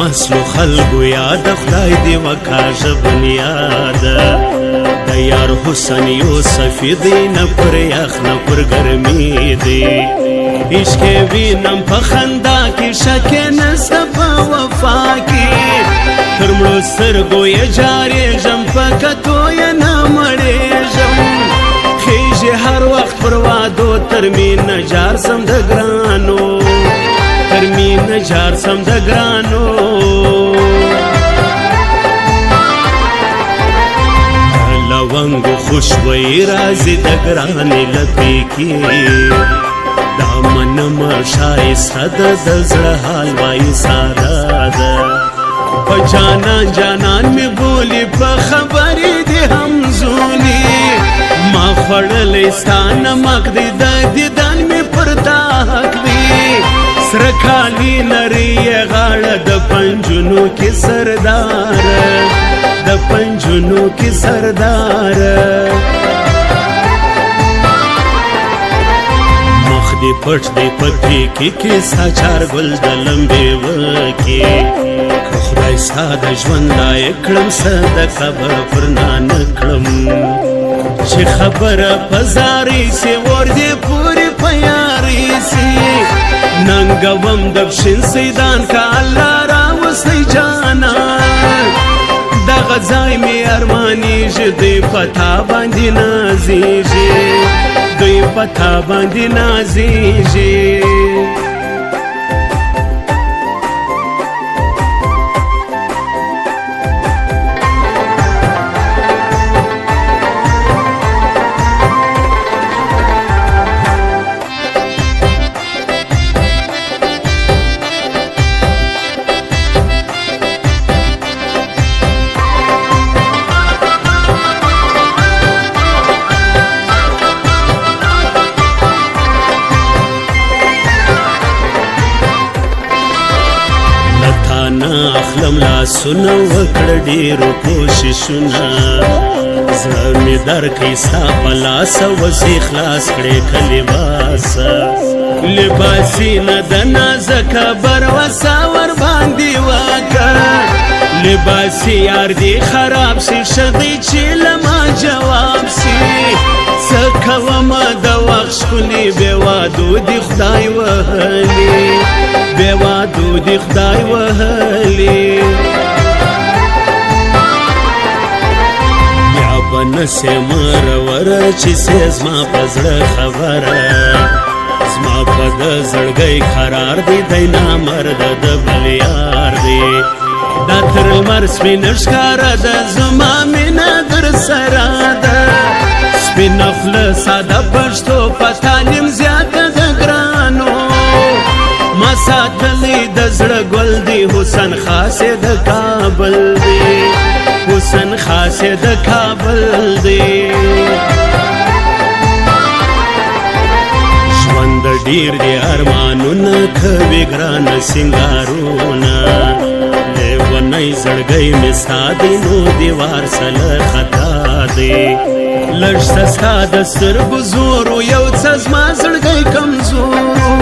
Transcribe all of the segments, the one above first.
مسلو خلقو یاد خدای دی وکاژه بنیاد د یار حسن یوسفی دی نه پر یخ نه پر ګرمي دی عشق وینم په خندا کې شک نسته په وفا کې تر مړو سترګو یې جارېږم په کتو یې نه مړېږم خیژې هر وخت پر وادو تر مینه جار سم د ګرانو تر مینه جار سم د ګرانو لونګو خوشبویي راځي د ګرانې لپې کې دا منمه ښایسته ده د زړه حال وایي ساده ده په جانان جانان مې بولي په خبرې دې همزولي ما خوړلی ستا نمک دی د دیدن مې پر تا حق دی سره کالي لري یې غاړه د پنجونو کې سرداره د پنجونو کې سرداره مخ دې پټ دې پټې کې کیسه چار ګل د لمبې وکې که خدای ستا د ژوند لایق کړم صدقه به پر نانه کړم چې خبره په زارې سي ور دې پورې په یارې سي ننګوم د پښین سیدان که الله راوستی جانان دغه ځای مې ارمانېږي دوی په تا باندې نازېږي دوی په تا باندې نازېږي اخلم لاسونه وکړه ډېرو کوششونه زړه مې درکړی ستا په لاسه وسې خلاص کړې که لباسه لباسي نه د نازکه بروسه ورباندې وکړه لباسي یار دې خراب سي ښه دی چې له ما جواب سي څه کومه د وخت ښکلي بې وادو دې خدای وهلي بې وادو دې خدای وهلي بیا به نسې مروره چې سې زما په زړه خبره زما په د زړګی قرار دی دی نامرده د بل یار دی دا تر لمر سپینه ښکاره ده زما مینه در سره ده سپینه خوله ساده پښتو په تعلیم زیاته د ګرانو ما ساتلی د زړه ګل دی حسن خاص د کابل دی حسن خاص د کابل دی ژوند ډیر دی ارمانونه کوي ګرانه سینګارونه لیونی زړګی مې ستا دی نو دیوار سله خطا دی لږ څه ستا د سترګو زورو یو څه زما زړګی کمزورو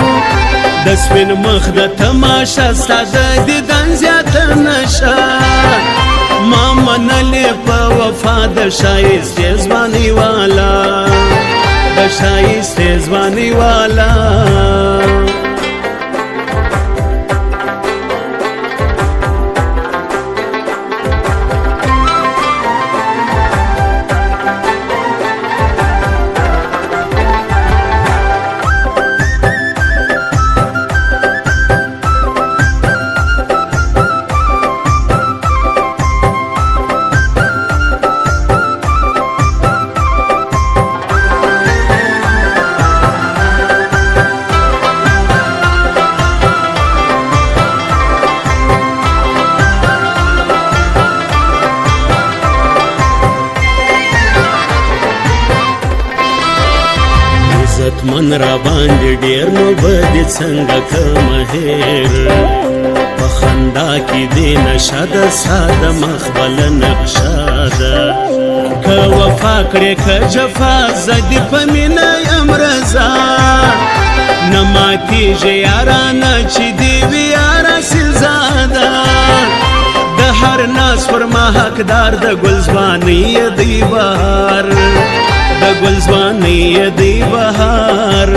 د سپین مخ د تماشه ستا د دیدن زیاته نشه ما منلې په وفا د ښایستې ځوانۍ والا د ښایستې ځوانۍ والا من را باندې ډېر نو به دې څنګه کړمه هېر په خندا کې دې نشه ده ساده مخ بله نقشه ده که وفا کړې که جفا زه دې په مینه یم رضا نه ماتېږي یارانه چې دې وي یاره سلزاده هر ناز پر ما حقدار د ګل ځوانۍ دی بهار د ګل ځوانۍ دی بهار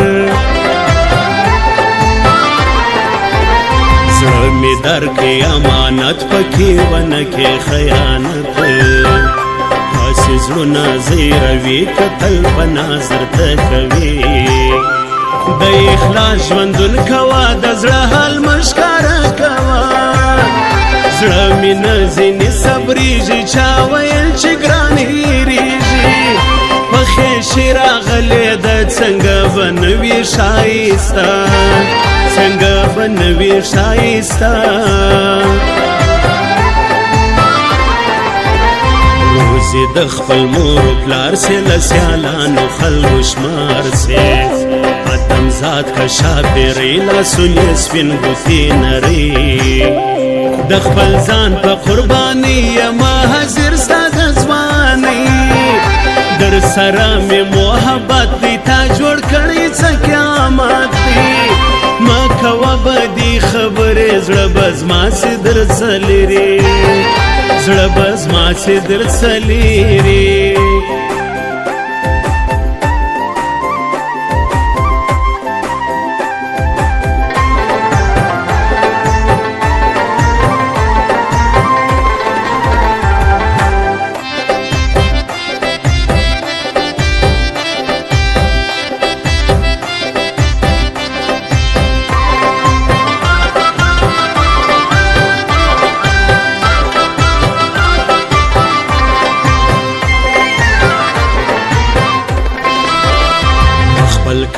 زړه مې درکې امانت پکې ونه کې خیانت هسې زړونه زیروي کتل په نظر ته کوي د اخلاص ژوندون کوه د زړه حال مه ښکاره کوه زړه مې نه ځینې صبرېږي چا ویل چې ګران هېرېږي پخې شي راغلې ده څنګه به نه وي ښایسته څنګه به نه وي ښایسته روزې د خپل مور و پلار سې له سیالانو خلکو شمار سې ادم ذات کا شاپېرۍ لاسونې سپین ګوتې نرۍ د خپل ځان په قرباني یمه حاضر ستا د ځوانۍ در سره مې محبت دی تا جوړ کړی څه قیامت دی مه کوه بدې خبرې زړه به زما سې در څه لرې زړه به زما سې در څه لرې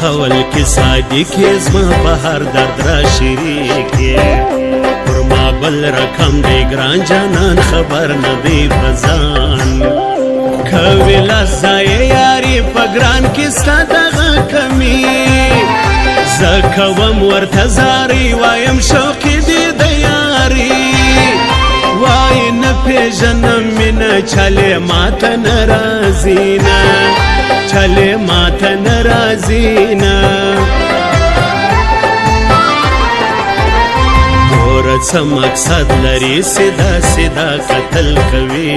کول کې صادق زما په هر درد را شریک پر ما بل رقم دی ګران جانان خبر نه دی په ځان کوي لځای یاري په ګران کې ستا دغه کمی زه کوم ورته زاري وایم شوقي دی د یاري وای نه پېژنم مینه چلې ماته ناراضي نه چلے ماته ناراضي نه ګوره څه مقصد لري سیدا سیدا قتل کوي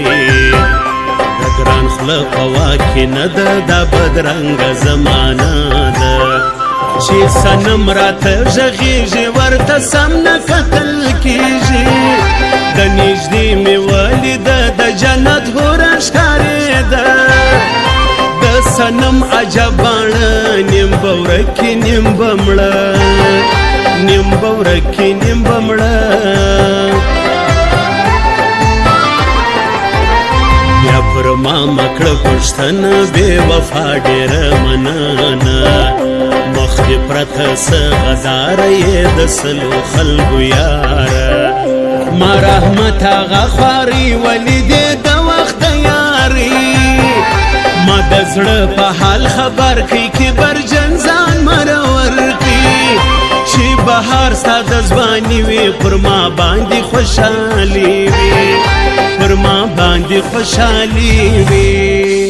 د ګران خوله په واک کې نه ده دا بدرنګه زمانه ده چې صنم راته غږېږي ورته سم نه کتل کېږي د نږدې مې ولیده د جنت هوره ښکارېده صنم عجبانه نیم بورکی نیم بمړه نیم بورکی نیم بمړه بیا پر ما مکړه پښتنه بې وفا ډېره مننه مخکې پرته څه غداره یې د سلو خلکو یاره ما رحمت هغه خواري ولیدې د وخت د یاري ما د زړه په حال خبر کړي کې برجن ځان مرور کړي چې بهار ستا د ځواني وي پر ما باندې خوشحالي وي پر ما باندې خوشحالي وي